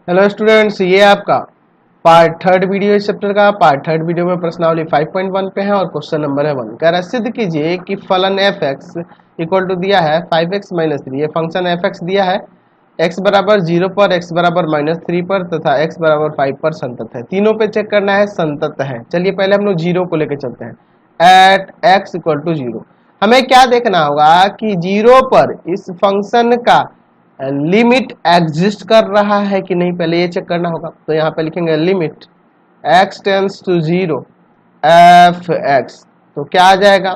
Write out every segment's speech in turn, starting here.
Hello students, ये आपका part third video इस चैप्टर का। पार्ट थर्ड वीडियो में प्रश्नावली 5.1 पे है और क्वेश्चन नंबर है 1। कह रहा है सिद्ध कीजिए कि फलन एफ एक्स इक्वल टू दिया है 5x माइनस 3। ये फंक्शन एफ एक्स दिया है x बराबर 0 पर, x बराबर -3 पर तथा x बराबर 5 पर संतत है। तीनों पे चेक करना है संतत है। चलिए पहले हम लोग जीरो को लेकर चलते हैं। एट x इक्वल टू 0 हमें क्या देखना होगा कि 0 पर इस फंक्शन का लिमिट एग्जिस्ट कर रहा है कि नहीं, पहले ये चेक करना होगा। तो यहाँ पे लिखेंगे limit x tends to 0 f x. तो क्या आ जाएगा,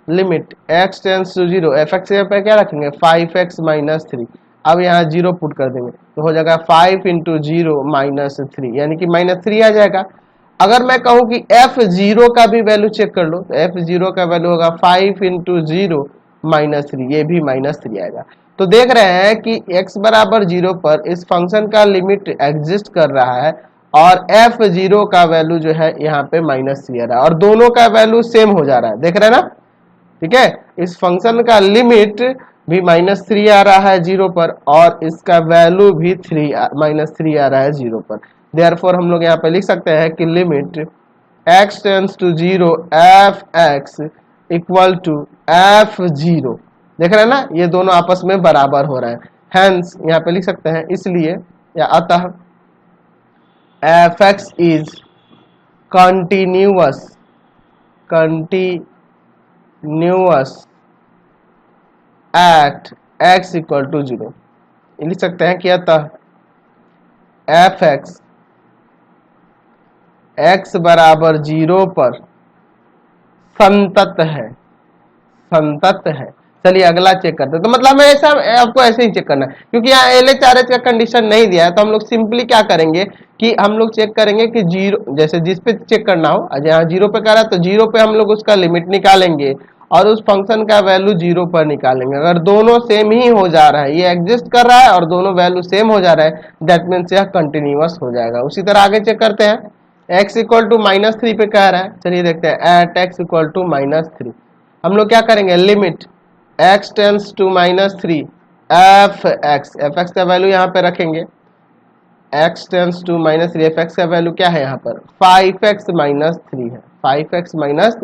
limit x tends to 0 f x पे क्या रखेंगे 5x माइनस 3। अब यहाँ 0 पुट कर देंगे तो हो जाएगा 5 इंटू 0 माइनस 3, यानी कि -3 आ जाएगा। अगर मैं कहूँ कि f0 का भी वैल्यू चेक कर लो तो f0 का वैल्यू होगा 5 इंटू 0 -3, ये भी -3 आएगा। तो देख रहे हैं कि x बराबर 0 पर इस फंक्शन का लिमिट एग्जिस्ट कर रहा है और f0 का वैल्यू जो है यहाँ पे -3 आ रहा है और दोनों का वैल्यू सेम हो जा रहा है। देख रहे हैं ना, ठीक है। इस फंक्शन का लिमिट भी -3 आ रहा है 0 पर और इसका वैल्यू भी -3 आ रहा है 0 पर। देयरफॉर हम लोग यहाँ पे लिख सकते हैं कि limit x tends to 0 f x equal to f0। देख रहे हैं ना, ये दोनों आपस में बराबर हो रहा है। हेंस यहाँ पे लिख सकते हैं इसलिए या अतः f x is continuous at x equal to 0। लिख सकते हैं कि अतः एफ एक्स x बराबर 0 पर संतत है। चलिए अगला चेक करते हैं। तो मतलब हमें ऐसा आपको ऐसे ही चेक करना है, क्योंकि यहाँ LHRH का कंडीशन नहीं दिया है। तो हम लोग सिंपली क्या करेंगे कि हम लोग चेक करेंगे कि 0 जैसे जिस पे चेक करना हो, यहाँ 0 पे कर रहा है तो 0 पे हम लोग उसका लिमिट निकालेंगे और उस फंक्शन का वैल्यू 0 पर निकालेंगे। अगर दोनों सेम ही हो जा रहा है, ये एग्जिस्ट कर रहा है और दोनों वैल्यू सेम हो जा रहा है, दैट मीन्स यह कंटिन्यूअस हो जाएगा। उसी तरह आगे चेक करते हैं। x इक्वल टू -3 पे कह रहा है, चलिए देखते हैं। एट x इक्वल टू -3 हम लोग क्या करेंगे, limit x tends to -3 f x का वैल्यू यहाँ पे रखेंगे। x tends to -3 f x का वैल्यू क्या है, यहाँ पर 5x माइनस 3 है। 5x माइनस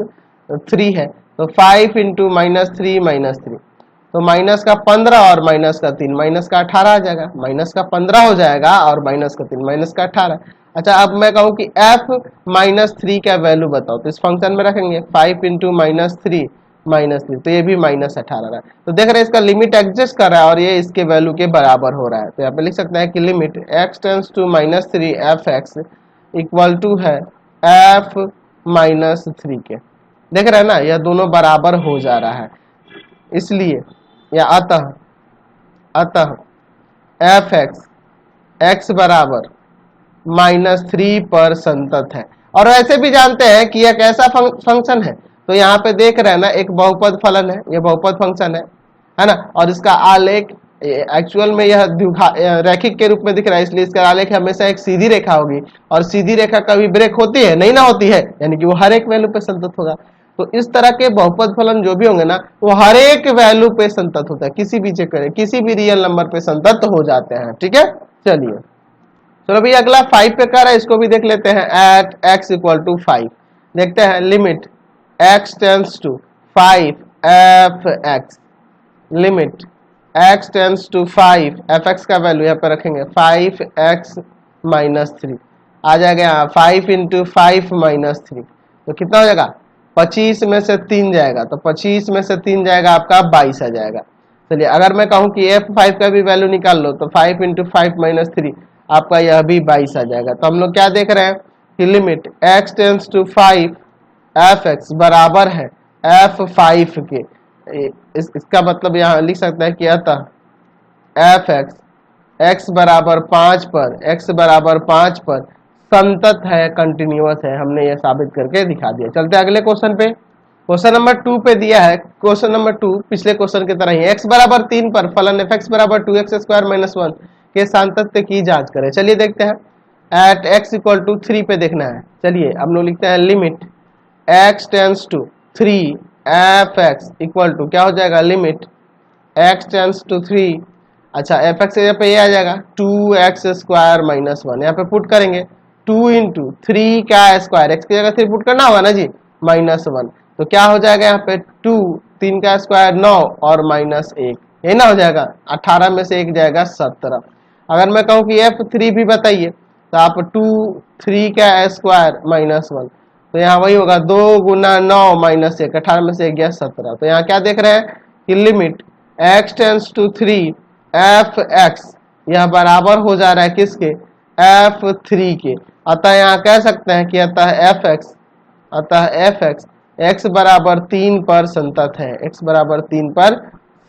3 है तो 5 इंटू -3 तो माइनस का 15 और माइनस का 3 माइनस का 18 आ जाएगा। माइनस का 15 हो जाएगा और माइनस का 3 माइनस का 18। अच्छा, अब मैं कहूँ कि f -3 का वैल्यू बताओ तो इस फंक्शन में रखेंगे 5 इंटू -3 तो ये भी -18 रहा है। तो देख रहे हैं इसका लिमिट एग्जिस्ट कर रहा है और ये इसके वैल्यू के बराबर हो रहा है। तो यहाँ पे लिख सकते हैं कि limit x tends to -3 f x equal to है f -3 के। देख रहे हैं ना, यह दोनों बराबर हो जा रहा है, इसलिए या अतः एफ एक्स बराबर -3 पर संतत है। और ऐसे भी जानते हैं कि यह कैसा फंक्शन है। तो यहाँ पे देख रहे हैं ना, एक बहुपद फलन है, यह बहुपद फंक्शन है ना। और इसका आलेख एक्चुअल में यह रैखिक के रूप में दिख रहा है, इसलिए इसका आलेख हमेशा एक सीधी रेखा होगी और सीधी रेखा कभी ब्रेक होती है नहीं ना होती है, यानी कि वो हर एक वैल्यू पे संतत होगा। तो इस तरह के बहुपद फलन जो भी होंगे ना, वो हर एक वैल्यू पे संतत होता है, किसी भी चेक करें किसी भी रियल नंबर पे संतत हो जाते हैं। ठीक है, चलिए चलो भैया अगला 5 पे कर रहा है, इसको भी देख लेते हैं। एट x इक्वल टू 5 देखते हैं, limit x tends to 5 f x. Limit x tends to 5 f x का वैल्यू यहाँ पे रखेंगे 5x -3 आ जाएगा। यहाँ 5 इंटू 5 -3 तो कितना हो जाएगा, 25 में से 3 जाएगा तो 25 में से 3 जाएगा आपका 22 आ जाएगा। चलिए अगर मैं कहूँ कि f5 का भी वैल्यू निकाल लो तो 5 इंटू 5 -3 आपका यह भी 22 आ जाएगा। तो हम लोग क्या देख रहे हैं कि limit x tends to 5 f x बराबर है f5 के। इसका मतलब यहाँ लिख सकते हैं कि अतः एफ एक्स x बराबर 5 पर संतत है, कंटिन्यूअस है। हमने यह साबित करके दिखा दिया। चलते अगले क्वेश्चन पे। क्वेश्चन नंबर 2 पे दिया है। क्वेश्चन नंबर 2 पिछले क्वेश्चन की तरह ही x बराबर 3 पर फलन एफ एक्स बराबर 2x स्क्वायर -1 के सांतत्य की जांच करें। चलिए देखते हैं। एट x इक्वल टू 3 पे देखना है। चलिए हम लोग लिखते हैं limit x tends to 3 f x equal to क्या हो जाएगा, लिमिट x टेंस टू 3 अच्छा एफ एक्स यहाँ पे ये आ जाएगा 2x² माइनस 1, यहाँ पे पुट करेंगे 2 इंटू 3 का स्क्वायर, एक्स की जगह 3 पुट करना होगा ना जी, -1, तो क्या हो जाएगा यहाँ पे 2, 3 का स्क्वायर 9 और -1, ये ना हो जाएगा, 18 में से 1 जाएगा 17। अगर मैं कहूँ कि F3 भी बताइए तो आप 2 3 का स्क्वायर -1, तो यहाँ वही होगा 2 गुना 9 -1, 18 में से 1 गया 17। तो यहाँ क्या देख रहे हैं कि limit x tends to 3 f x यह बराबर हो जा रहा है किसके, F3 के। अतः यहाँ कह सकते हैं कि अतः एफ एक्स x बराबर 3 पर संतत है, x बराबर 3 पर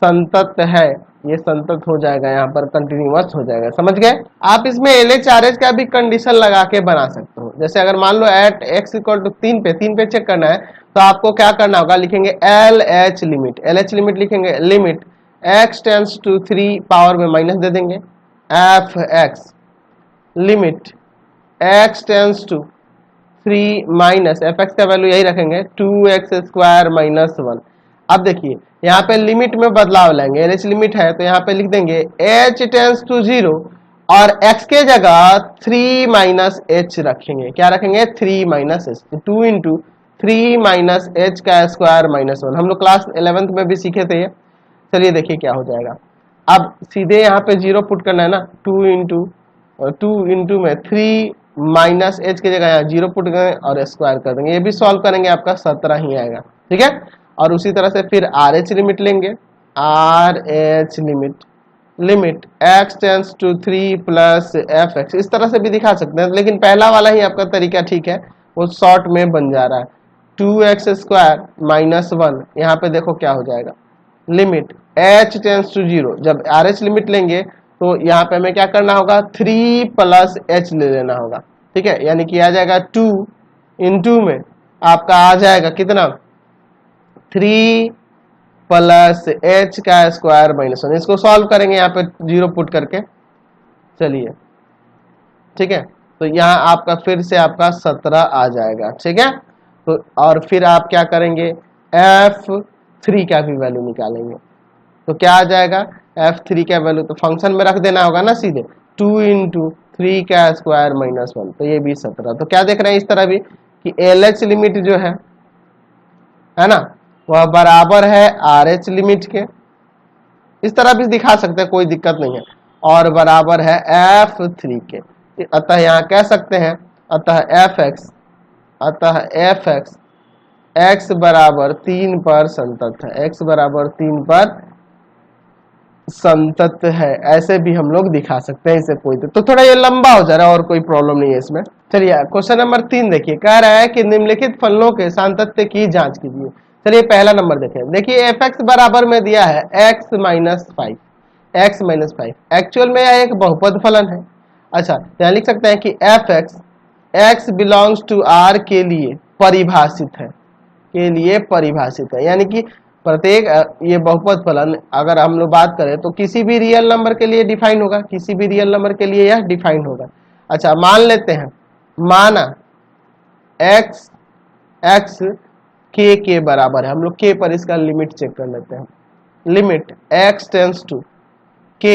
संतत है, ये संतत हो जाएगा, यहाँ पर कंटिन्यूअस हो जाएगा। समझ गए? आप इसमें LHRH का भी कंडीशन लगा के बना सकते हो। जैसे अगर मान लो एट x इक्वल टू 3 पे चेक करना है तो आपको क्या करना होगा, लिखेंगे LH लिमिट लिखेंगे, limit x tends to 3 power में माइनस दे देंगे, f x limit x tends to 3 minus F x का वैल्यू यही रखेंगे 2x² माइनस 1। अब देखिए यहाँ पे लिमिट में बदलाव लाएंगे, एच लिमिट है तो यहाँ पे लिख देंगे h टेंस टू 0 और x के जगह 3 माइनस h रखेंगे, क्या रखेंगे 3 minus h, 2 into 3 minus h का स्क्वायर माइनस 1, हम लोग क्लास 11th में भी सीखे थे ये। चलिए देखिए क्या हो जाएगा, अब सीधे यहाँ पे 0 पुट करना है ना, 2 इंटू में 3 माइनस एच की जगह यहाँ 0 पुट करेंगे और स्क्वायर कर देंगे, ये भी सॉल्व करेंगे आपका 17 ही आएगा, ठीक है। और उसी तरह से फिर आर एच लिमिट लेंगे, R H limit x tends to 3 plus f x, इस तरह से भी दिखा सकते हैं, लेकिन पहला वाला ही आपका तरीका ठीक है, वो शॉर्ट में बन जा रहा है 2x² माइनस 1। यहाँ पे देखो क्या हो जाएगा, लिमिट h टेंस टू 0, जब आर एच लिमिट लेंगे तो यहाँ पे हमें क्या करना होगा 3 प्लस h ले लेना होगा, ठीक है, यानी कि आ जाएगा 2 इंटू में आपका आ जाएगा कितना 3 प्लस h का स्क्वायर माइनस 1, इसको सॉल्व करेंगे यहाँ पे 0 पुट करके, चलिए ठीक है। तो यहाँ आपका फिर से आपका 17 आ जाएगा, ठीक है। तो और फिर आप क्या करेंगे F3 का भी वैल्यू निकालेंगे, तो क्या आ जाएगा F3 का वैल्यू, तो फंक्शन में रख देना होगा ना सीधे 2 इंटू 3 का स्क्वायर माइनस 1, तो ये भी 17। तो क्या देख रहे हैं इस तरह भी कि LH लिमिट जो है ना, वह बराबर है RH लिमिट के, इस तरह भी दिखा सकते हैं, कोई दिक्कत नहीं है, और बराबर है F3 के। अतः यहाँ कह सकते हैं अतः एफ एक्स x बराबर 3 पर संतत है, x बराबर 3 पर संतत है, ऐसे भी हम लोग दिखा सकते हैं इसे, कोई तो थोड़ा ये लंबा हो जा रहा है और कोई प्रॉब्लम नहीं है इसमें। चलिए क्वेश्चन नंबर 3 देखिए, कह रहा है कि निम्नलिखित फलनों के सातत्य की जांच कीजिए। चलिए पहला नंबर देखें, देखिए एफ एक्स बराबर में दिया है x माइनस 5, एक्चुअल में यह एक बहुपद फलन है। अच्छा यहाँ लिख सकते हैं कि f x x belongs to r के लिए परिभाषित है, यानी कि प्रत्येक ये बहुपद फलन अगर हम लोग बात करें तो किसी भी रियल नंबर के लिए डिफाइन होगा, किसी भी रियल नंबर के लिए यह डिफाइन होगा। अच्छा मान लेते हैं, माना x के बराबर है, हम लोग k पर इसका लिमिट चेक कर लेते हैं, limit x tends to k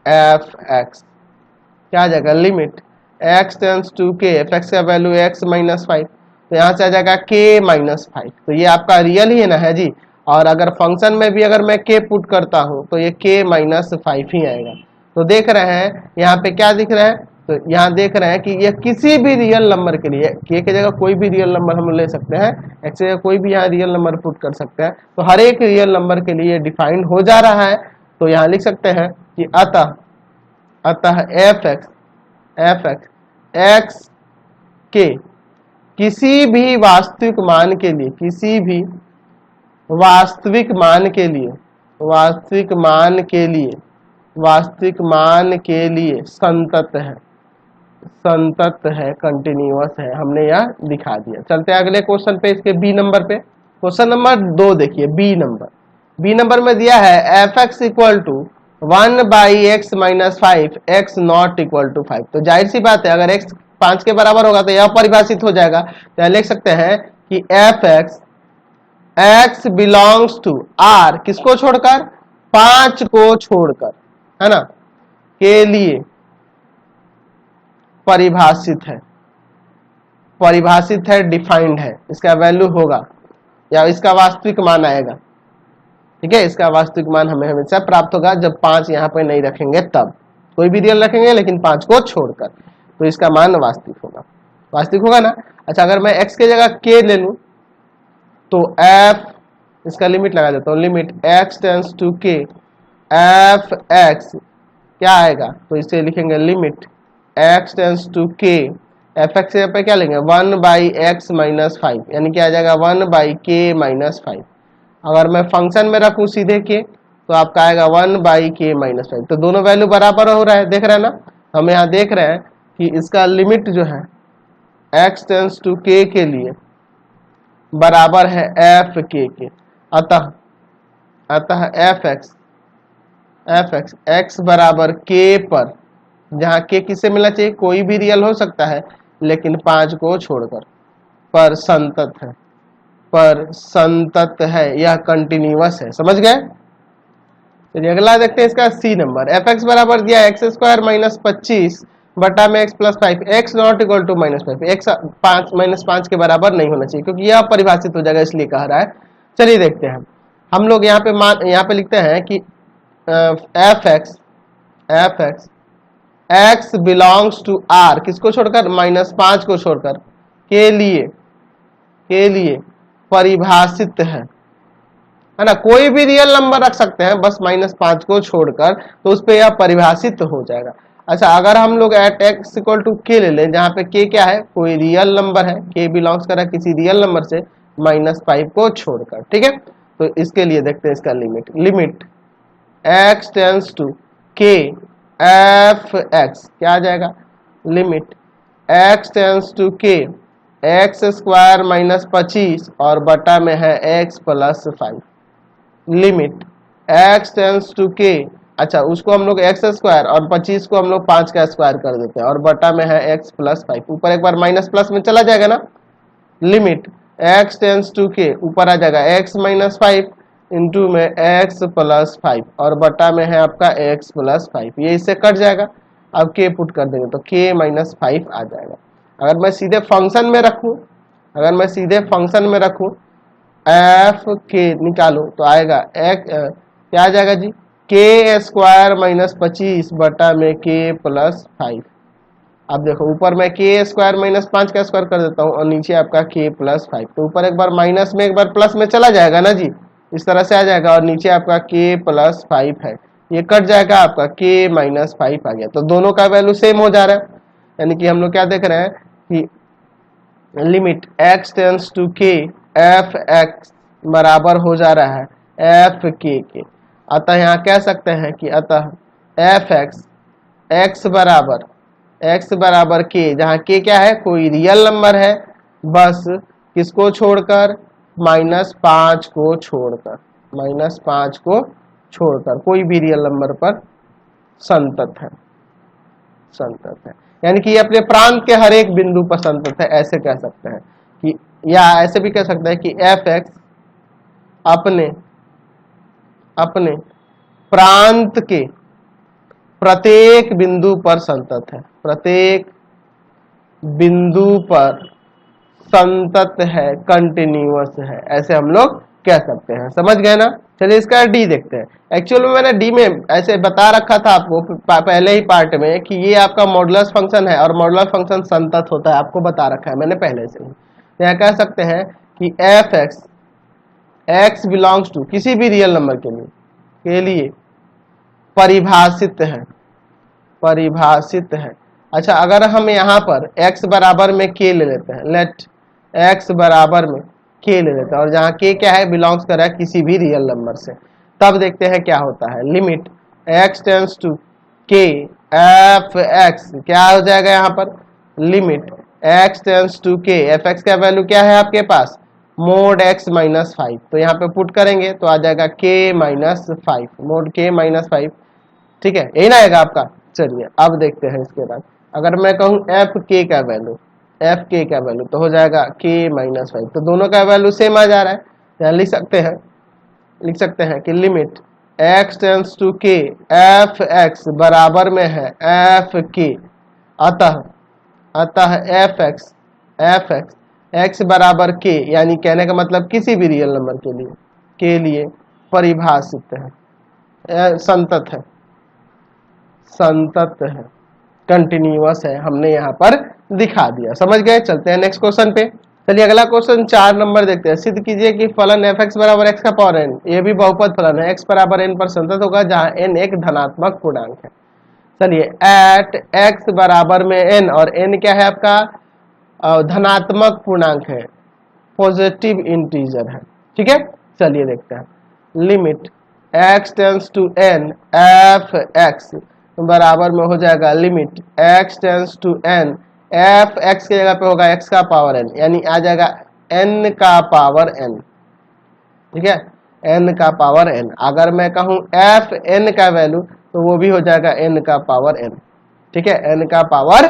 f x, क्या आ जाएगा limit x tends to k, f x का वैल्यू x माइनस 5, तो यहाँ से आ जाएगा k माइनस 5, तो ये आपका रियल ही है ना है जी। और अगर फंक्शन में भी अगर मैं k पुट करता हूँ तो ये k माइनस 5 ही आएगा। तो देख रहे हैं यहाँ पे क्या दिख रहा है, तो यहाँ देख रहे हैं कि ये किसी भी रियल नंबर के लिए, k की जगह कोई भी रियल नंबर हम ले सकते हैं, x की जगह कोई भी यहाँ रियल नंबर पुट कर सकते हैं, तो हर एक रियल नंबर के लिए डिफाइंड हो जा रहा है। तो यहाँ लिख सकते हैं कि अतः एफ एक्स x के किसी भी वास्तविक मान के लिए संतत है, कंटिन्यूअस है, हमने यह दिखा दिया। चलते हैं अगले क्वेश्चन पे, इसके बी नंबर पे। क्वेश्चन नंबर 2 देखिए, बी नंबर में दिया है f x equal to 1/x minus 5 x not equal to 5। तो जाहिर सी बात है अगर x 5 के बराबर होगा तो यह परिभाषित हो जाएगा, तो यह लिख सकते हैं कि f x x belongs to r, किसको छोड़कर 5 को छोड़कर, है ना, के लिए परिभाषित है, परिभाषित है, डिफाइंड है, इसका वैल्यू होगा या इसका वास्तविक मान आएगा। ठीक है, इसका वास्तविक मान हमें हमेशा प्राप्त होगा जब 5 यहाँ पे नहीं रखेंगे, तब कोई भी रियल रखेंगे लेकिन 5 को छोड़कर, तो इसका मान वास्तविक होगा, वास्तविक होगा ना। अच्छा, अगर मैं x के जगह k ले लूं तो f, इसका लिमिट लगा देता हूं, limit x tends to k f x क्या आएगा, तो इसे लिखेंगे limit x tends to k f x पे क्या लेंगे 1 बाई एक्स माइनस 5, यानी क्या आ जाएगा 1 बाई के माइनस 5। अगर मैं फंक्शन में रखूं सीधे के तो आपका आएगा 1 बाई के माइनस 5। तो दोनों वैल्यू बराबर हो रहा है, देख रहे हैं ना, हम यहाँ देख रहे हैं कि इसका लिमिट जो है x टेंस टू k के लिए बराबर है एफ के, अतः एफ एक्स x बराबर k पर, जहाँ k किससे मिलना चाहिए, कोई भी रियल हो सकता है लेकिन 5 को छोड़कर, पर संतत है, पर संतत है, यह कंटिन्यूअस है। समझ गए। चलिए अगला देखते हैं इसका सी नंबर। एफ एक्स बराबर दिया एक्स स्क्वायर माइनस 25 बटा में x plus 5, x not equal to minus 5, x 5 minus 5 के बराबर नहीं होना चाहिए क्योंकि यह परिभाषित हो जाएगा, इसलिए कह रहा है। चलिए देखते हैं, हम लोग यहाँ पे लिखते हैं कि f x x belongs to r, किसको छोड़कर, माइनस 5 को छोड़कर, के लिए परिभाषित है ना। कोई भी रियल नंबर रख सकते हैं बस माइनस 5 को छोड़कर, तो उस पर यह परिभाषित हो जाएगा। अच्छा, अगर हम लोग at x equal to k ले लें, जहां पे k क्या है, कोई रियल नंबर है, k बिलोंग्स कर रहा है किसी रियल नंबर से, माइनस 5 को छोड़कर। ठीक है, तो इसके लिए देखते हैं इसका limit x tends to k f x क्या आ जाएगा, limit x tends to k x square minus 25 और बटा में है x plus 5, limit x tends to k, अच्छा उसको हम लोग x स्क्वायर और 25 को हम लोग 5 का स्क्वायर कर देते हैं और बटा में है x प्लस 5, ऊपर एक बार माइनस प्लस में चला जाएगा ना, limit x tends to k, ऊपर आ जाएगा x माइनस 5 इंटू में x प्लस 5 और बटा में है आपका x प्लस 5, ये इससे कट जाएगा। अब k पुट कर देंगे तो k माइनस 5 आ जाएगा। अगर मैं सीधे फंक्शन में रखूं एफ के निकालो तो आएगा क्या आ जाएगा जी, k स्क्वायर माइनस 25 बटा में k प्लस 5। अब देखो ऊपर मैं k स्क्वायर माइनस 5 का स्क्वायर कर देता हूँ और नीचे आपका k प्लस 5, तो ऊपर एक बार माइनस में एक बार प्लस में चला जाएगा ना जी, इस तरह से आ जाएगा और नीचे आपका k प्लस 5 है, ये कट जाएगा, आपका k माइनस 5 आ गया। तो दोनों का वैल्यू सेम हो जा रहा है, यानी कि हम लोग क्या देख रहे हैं कि limit x tends to k f x बराबर हो जा रहा है एफ के। अतः यहाँ कह सकते हैं कि अतः एफ एक्स बराबर k, जहाँ k क्या है, कोई रियल नंबर है, बस किसको छोड़कर, माइनस 5 को छोड़कर कोई भी रियल नंबर पर संतत है, यानी कि ये अपने प्रांत के हर एक बिंदु पर संतत है, ऐसे कह सकते हैं कि, या ऐसे भी कह सकते हैं कि एफ एक्स अपने प्रांत के प्रत्येक बिंदु पर संतत है, प्रत्येक बिंदु पर संतत है, कंटिन्यूअस है, ऐसे हम लोग कह सकते हैं। समझ गए ना। चलिए इसका डी देखते हैं। एक्चुअल में मैंने डी में ऐसे बता रखा था आपको पहले ही पार्ट में कि ये आपका मॉडुलस फंक्शन है और मॉडुलस फंक्शन संतत होता है, आपको बता रखा है मैंने पहले से ही। यहाँ कह सकते हैं कि एफ एक्स बिलोंग्स टू किसी भी रियल नंबर के लिए परिभाषित है। अच्छा, अगर हम यहाँ पर x बराबर में k ले लेते हैं, लेट x बराबर में k ले लेते हैं और जहाँ k क्या है, बिलोंग्स कर रहा है किसी भी रियल नंबर से, तब देखते हैं क्या होता है। Limit x tends to k f x क्या हो जाएगा, यहाँ पर limit x tends to k f x का वैल्यू क्या है आपके पास, मोड x माइनस 5, तो यहाँ पे पुट करेंगे तो आ जाएगा k minus 5, mode k minus 5। ठीक है, यही ना आएगा आपका। चलिए अब देखते हैं इसके बाद, अगर मैं कहूँ एफ के का वैल्यू तो हो जाएगा k माइनस 5, तो दोनों का वैल्यू सेम आ जा रहा है। यहाँ लिख सकते हैं कि limit x tends to k f x बराबर में है एफ के, अतः एफ एक्स एक्स बराबर के, यानी कहने का मतलब किसी भी रियल नंबर के लिए परिभाषित है, संतत है, कंटिन्यूअस है, हमने यहाँ पर दिखा दिया। समझ गए? चलते हैं नेक्स्ट क्वेश्चन पे। चलिए अगला क्वेश्चन 4 नंबर देखते हैं। सिद्ध कीजिए कि फलन एफ एक्स बराबर एक्स का पावर एन, ये भी बहुपद फलन है, एक्स बराबर एन पर संतत होगा जहां एन एक धनात्मक पूर्णांक है। चलिए एट एक्स बराबर में एन, और एन क्या है आपका? धनात्मक पूर्णांक है, पॉजिटिव इंटीजर है। ठीक है, चलिए देखते हैं। Limit x tends to n f x बराबर में हो जाएगा limit x tends to n, f x की जगह पे होगा एक्स का पावर एन, यानी आ जाएगा एन का पावर एन। ठीक है, एन का पावर एन। अगर मैं कहूं एफ एन का वैल्यू तो वो भी हो जाएगा एन का पावर एन। ठीक है, एन का पावर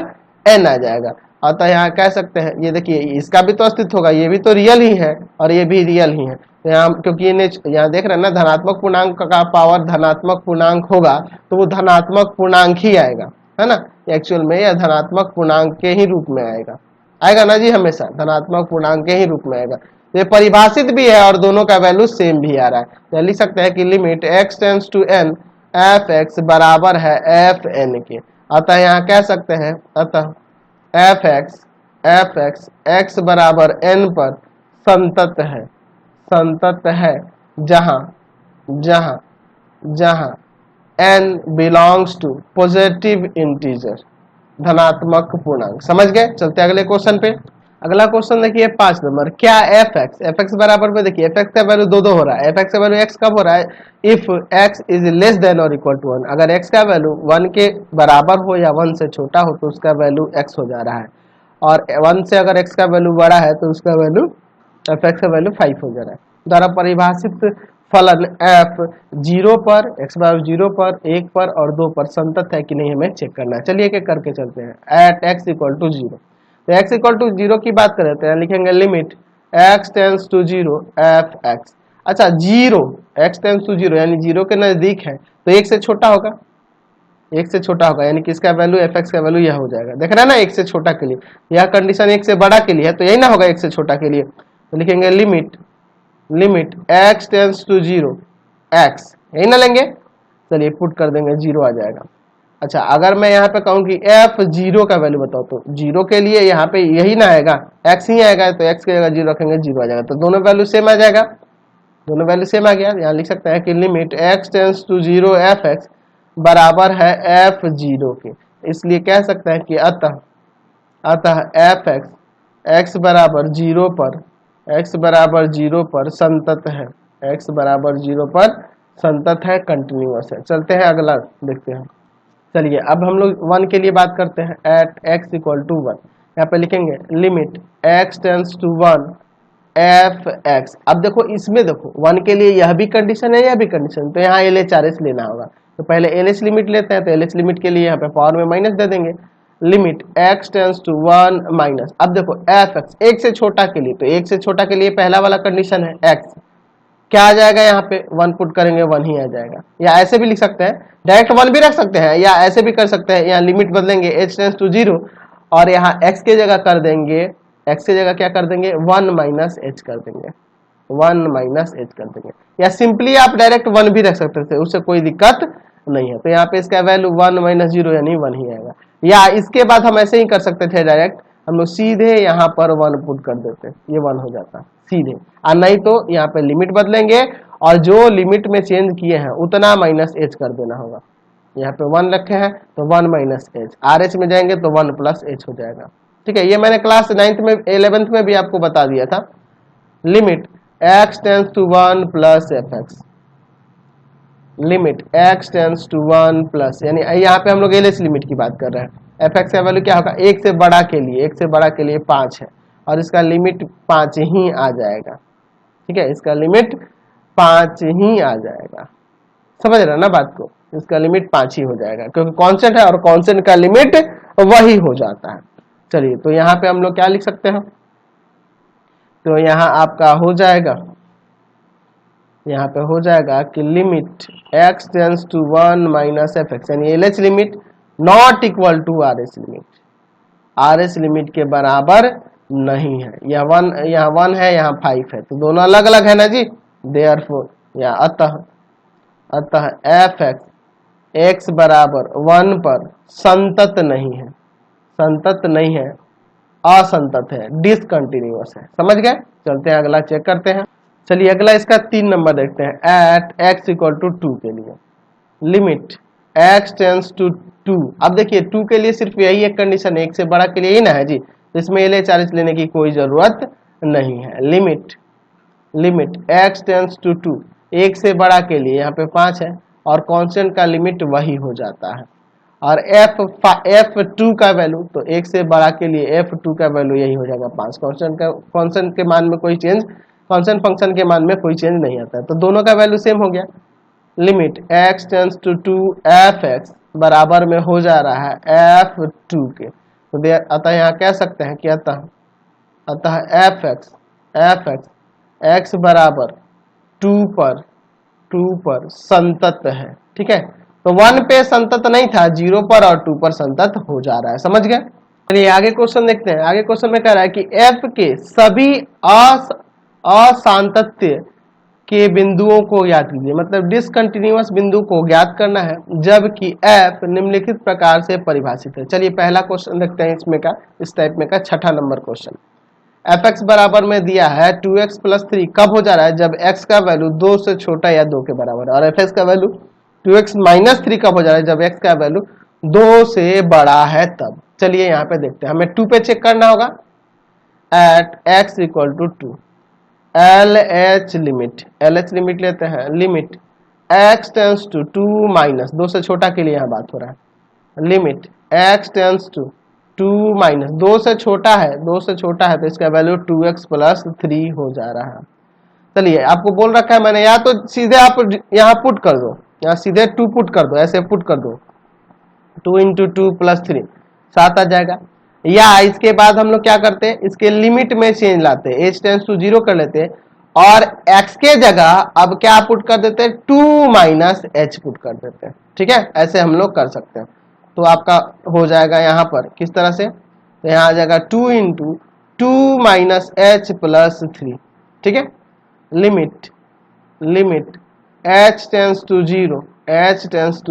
एन आ जाएगा। अतः यहाँ कह सकते हैं, ये देखिए इसका भी तो अस्तित्व होगा, ये भी तो रियल ही है और ये भी रियल ही है। तो यहाँ क्योंकि यहाँ देख रहे हैं ना, धनात्मक पूर्णांक का पावर धनात्मक पूर्णांक होगा तो वो धनात्मक पूर्णांक ही आएगा, है ना। एक्चुअल में यह धनात्मक पूर्णांक के ही रूप में आएगा ना जी, हमेशा धनात्मक पूर्णांक के ही रूप में आएगा। तो ये परिभाषित भी है और दोनों का वैल्यू सेम भी आ रहा है। तो लिख सकते हैं कि limit x tends to n f x बराबर है एफ एन के। अतः यहाँ कह सकते हैं, अतः एफ एक्स एक्स बराबर एन पर संतत है जहां n belongs to positive integer, धनात्मक पूर्णांक। समझ गए? चलते अगले क्वेश्चन पे। अगला क्वेश्चन देखिए 5 नंबर। क्या एफ एक्स बराबर में, देखिए एफ एक्स का वैल्यू दो हो रहा है। एफ एक्स का वैल्यू एक्स कब हो रहा है? If x is less than और इक्वल टू 1। अगर एक्स का वैल्यू 1 के बराबर हो या 1 से छोटा हो तो उसका वैल्यू एक्स हो जा रहा है, और 1 से अगर एक्स का वैल्यू बड़ा है तो उसका वैल्यू एफ एक्स का वैल्यू 5 हो जा रहा है। द्वारा परिभाषित फलन एफ 0 पर, एक्स बराबर 0 पर, 1 पर और 2 पर संतत है कि नहीं हमें चेक करना है। चलिए एक करके चलते हैं। एट एक्स इक्वल टू 0, तो एक्स इक्वल टू 0 की बात करते हैं, लिखेंगे limit x tends to 0 f x. अच्छा 0 एक्स टेंस टू 0 यानी 0 के नजदीक है तो 1 से छोटा होगा, 1 से छोटा होगा, यानी कि इसका वैल्यू एफ एक्स का वैल्यू यह हो जाएगा। देख रहे हैं ना, 1 से छोटा के लिए, यह कंडीशन 1 से बड़ा के लिए है तो यही ना होगा 1 से छोटा के लिए। तो लिखेंगे limit x tends to 0 x, यही ना लेंगे। चलिए पुट कर देंगे, 0 आ जाएगा। अच्छा अगर मैं यहाँ पे कहूँ कि एफ 0 का वैल्यू बताओ तो 0 के लिए यहाँ पे यही ना आएगा, एक्स ही आएगा, तो एक्स की जगह 0 रखेंगे, 0 आ जाएगा। तो दोनों वैल्यू सेम आ जाएगा, दोनों वैल्यू सेम आ गया। यहाँ लिख सकते हैं कि limit x tends to 0 f x बराबर है एफ 0 के। इसलिए कह सकते हैं कि अतः एफ एक्स बराबर 0 पर, x बराबर 0 पर संतत है, x बराबर 0 पर संतत है, कंटिन्यूअस है। चलते हैं अगला देखते हैं। चलिए अब हम लोग 1 के लिए बात करते हैं। एट x इक्वल टू 1, यहाँ पे लिखेंगे limit x tends to 1 f x. अब देखो इसमें देखो 1 के लिए यह भी कंडीशन है, यह भी कंडीशन, तो यहाँ LHRS लेना होगा। तो पहले LH लिमिट लेते हैं, तो LH लिमिट के लिए यहाँ पे पावर में माइनस दे देंगे। Limit x tends to 1 minus, अब देखो एफ एक्स 1 से छोटा के लिए, तो 1 से छोटा के लिए पहला वाला कंडीशन है x, क्या आ जाएगा यहाँ पे 1 पुट करेंगे 1 ही आ जाएगा। या ऐसे भी लिख सकते हैं, डायरेक्ट 1 भी रख सकते हैं, या ऐसे भी कर सकते हैं, यहाँ लिमिट बदलेंगे h टेंस टू 0 और यहाँ x की जगह कर देंगे, x की जगह क्या कर देंगे 1 माइनस h कर देंगे, 1 माइनस h कर देंगे। या सिंपली आप डायरेक्ट 1 भी रख सकते थे, उससे कोई दिक्कत नहीं है। तो यहाँ पे इसका वैल्यू 1 माइनस 0 यानी 1 ही आएगा। या इसके बाद हम ऐसे ही कर सकते थे, डायरेक्ट हम लोग सीधे यहाँ पर 1 पुट कर देते, ये 1 हो जाता सीधे। और नहीं तो यहाँ पे लिमिट बदलेंगे और जो लिमिट में चेंज किए हैं उतना माइनस h कर देना होगा। यहाँ पे 1 रखे हैं तो 1 माइनस h, RH में जाएंगे तो 1 प्लस h हो जाएगा। ठीक है, ये मैंने क्लास 9th में 11th में भी आपको बता दिया था। Limit x tends to 1 plus f x, limit x tends to 1 plus, यानी यहाँ पे हम लोग LH लिमिट की बात कर रहे हैं। एफ एक्स का वैल्यू क्या होगा 1 से बड़ा के लिए, 1 से बड़ा के लिए 5 है और इसका लिमिट 5 ही आ जाएगा। ठीक है, इसका लिमिट 5 ही आ जाएगा। समझ रहे ना बात को, इसका लिमिट 5 ही हो जाएगा क्योंकि कांस्टेंट है और कांस्टेंट का लिमिट वही हो जाता है। चलिए तो यहाँ पे हम लोग क्या लिख सकते हैं, तो यहाँ आपका हो जाएगा, यहाँ पे हो जाएगा कि limit x tends to 1 minus F X, यानी L H limit not equal to R H limit, R H limit के बराबर नहीं है। यह 1 यहाँ 1 है, यहाँ 5 है, तो दोनों अलग अलग है ना जी। देयरफॉर या अतः एफ एक्स एक्स बराबर 1 पर संतत नहीं है, संतत नहीं है, असंतत है, डिसकंटिन्यूअस है। समझ गए? चलते हैं अगला चेक करते हैं। चलिए अगला इसका 3 नंबर देखते हैं। एट x इक्वल टू 2 के लिए लिमिट x टेंस टू 2। अब देखिए 2 के लिए सिर्फ यही एक कंडीशन है, 1 से बड़ा के लिए ही ना है जी, तो इसमें एल एच आर एच लेने की कोई जरूरत नहीं है। लिमिट x टेंस टू 2, 1 से बड़ा के लिए यहाँ पे 5 है और कांस्टेंट का लिमिट वही हो जाता है। और f2 का वैल्यू, तो 1 से बड़ा के लिए f2 का वैल्यू यही हो जाएगा 5। कांस्टेंट के मान में कोई चेंज, कांस्टेंट फंक्शन के मान में कोई चेंज नहीं आता है, तो दोनों का वैल्यू सेम हो गया। Limit x tends to 2 f x बराबर में हो जा रहा है f2 के, तो अतः यहाँ कह सकते हैं कि अतः एफ एक्स x बराबर 2 पर संतत है। ठीक है, तो 1 पे संतत नहीं था, 0 पर और 2 पर संतत हो जा रहा है। समझ गए? चलिए आगे क्वेश्चन देखते हैं। आगे क्वेश्चन में कह रहा है कि f के सभी असांतत्य के बिंदुओं को ज्ञात कीजिए, मतलब डिसकंटिन्यूअस बिंदु को ज्ञात करना है जबकि f निम्नलिखित प्रकार से परिभाषित है। चलिए पहला क्वेश्चन देखते हैं इसमें का, इस टाइप में का 6ठा नंबर क्वेश्चन। एफ एक्स बराबर में दिया है 2x प्लस 3 कब हो जा रहा है? जब x का वैल्यू 2 से छोटा या 2 के बराबर है। और एफ एक्स का वैल्यू 2x माइनस 3 कब हो जा रहा है? जब x का वैल्यू 2 से बड़ा है तब। चलिए यहाँ पे देखते हैं, हमें 2 पे चेक करना होगा। At x equal to 2 L H limit लेते हैं। Limit x tends to 2 minus 2 से छोटा के लिए यहाँ बात हो रहा है। Limit x tends to 2 minus 2 से छोटा है, 2 से छोटा है तो इसका वैल्यू 2x प्लस 3 हो जा रहा है। चलिए आपको बोल रखा है मैंने, या तो सीधे आप यहाँ पुट कर दो, यहाँ सीधे 2 पुट कर दो, ऐसे पुट कर दो, 2 इंटू 2 प्लस 3 7 आ जाएगा। या इसके बाद हम लोग क्या करते हैं, इसके लिमिट में चेंज लाते हैं, h टेंस टू 0 कर लेते हैं और x के जगह अब क्या पुट कर देते हैं, 2 माइनस h पुट कर देते हैं। ठीक है, ऐसे हम लोग कर सकते हैं। तो आपका हो जाएगा यहाँ पर किस तरह से, तो यहाँ आ जाएगा 2 इंटू 2 माइनस h प्लस 3। ठीक है, लिमिट h टेंस टू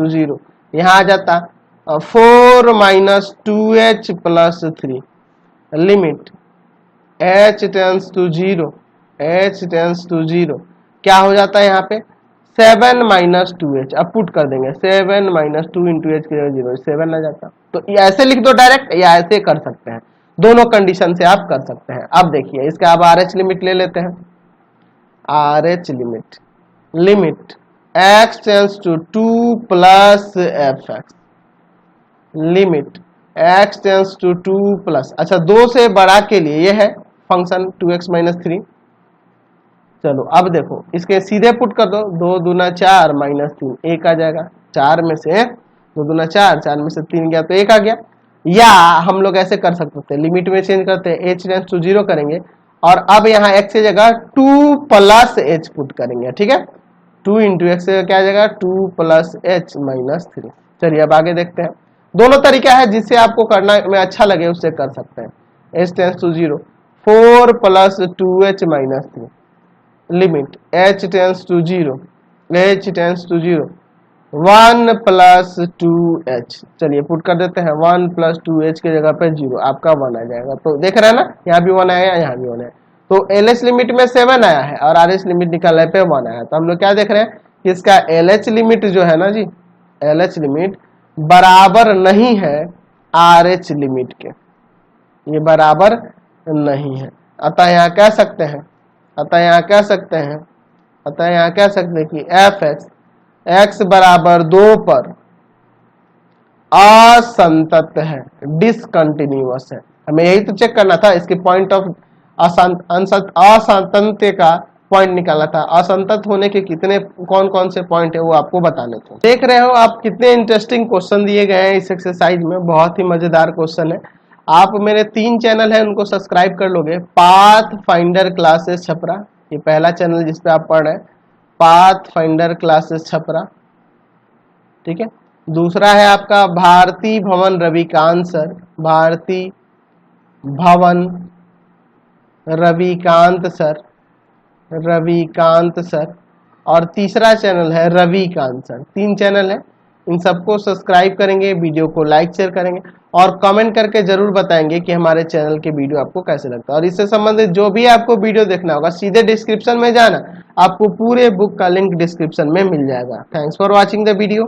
0 यहाँ आ जाता 4 minus 2h plus 3। Limit h tends to 0 क्या हो जाता है यहाँ पे 7 माइनस 2h। अब पुट कर देंगे 7 माइनस 2 इंटू एच के 0, 7 आ जाता। तो ऐसे लिख दो डायरेक्ट, या ऐसे कर सकते हैं, दोनों कंडीशन से आप कर सकते हैं। अब देखिए इसका अब आर एच लिमिट ले लेते हैं। R H limit x tends to 2 plus f x, limit x tends to 2 plus, अच्छा 2 से बड़ा के लिए ये है फंक्शन 2x माइनस 3। चलो अब देखो इसके सीधे पुट कर दो, 2 दूना 4 माइनस 3 1 आ जाएगा। 4 में से 2 दूना 4, 4 में से 3 गया तो 1 आ गया। या हम लोग ऐसे कर सकते हैं, लिमिट में चेंज करते हैं, h टेंस टू 0 करेंगे और अब यहाँ x की जगह 2 प्लस h पुट करेंगे। ठीक है, 2 इंटू एक्स से क्या आ जाएगा 2 प्लस h माइनस 3। चलिए अब आगे देखते हैं, दोनों तरीका है जिससे आपको करना में अच्छा लगे उससे कर सकते हैं। h tends to 0 4 plus 2h minus 3। Limit h tends to 0 1 plus 2h। चलिए पुट कर देते हैं, 1 प्लस 2h के जगह पे 0, आपका 1 आ जाएगा। तो देख रहे हैं ना, यहाँ भी 1 आया, यहाँ भी 1 है। तो LH लिमिट में 7 आया है और RH लिमिट निकालने पे 1 आया। तो हम लोग क्या देख रहे हैं कि इसका LH लिमिट जो है ना जी, LH लिमिट बराबर नहीं है RH लिमिट के, ये बराबर नहीं है। अतः यहाँ कह सकते हैं कि एफ एक्स बराबर 2 पर असंतत है, डिसकंटिन्यूअस है। हमें यही तो चेक करना था, इसके पॉइंट ऑफ असंतत्य का पॉइंट निकाला था। असंतत होने के कितने कौन कौन से पॉइंट है वो आपको बताने थे। देख रहे हो आप कितने इंटरेस्टिंग क्वेश्चन दिए गए हैं इस एक्सरसाइज में, बहुत ही मजेदार क्वेश्चन है। आप मेरे 3 चैनल है उनको सब्सक्राइब कर लोगे। पाथ फाइंडर क्लासेस छपरा, ये पहला चैनल जिसपे आप पढ़ रहे हैं। पाथ फाइंडर क्लासेस छपरा, ठीक है। दूसरा है आपका भारती भवन रविकांत सर, भारती भवन रविकांत सर, रविकांत सर। और तीसरा चैनल है रविकांत सर। 3 चैनल है, इन सबको सब्सक्राइब करेंगे, वीडियो को लाइक शेयर करेंगे और कमेंट करके जरूर बताएंगे कि हमारे चैनल के वीडियो आपको कैसे लगता है। और इससे संबंधित जो भी आपको वीडियो देखना होगा सीधे डिस्क्रिप्शन में जाना, आपको पूरे बुक का लिंक डिस्क्रिप्शन में मिल जाएगा। Thanks for watching the video.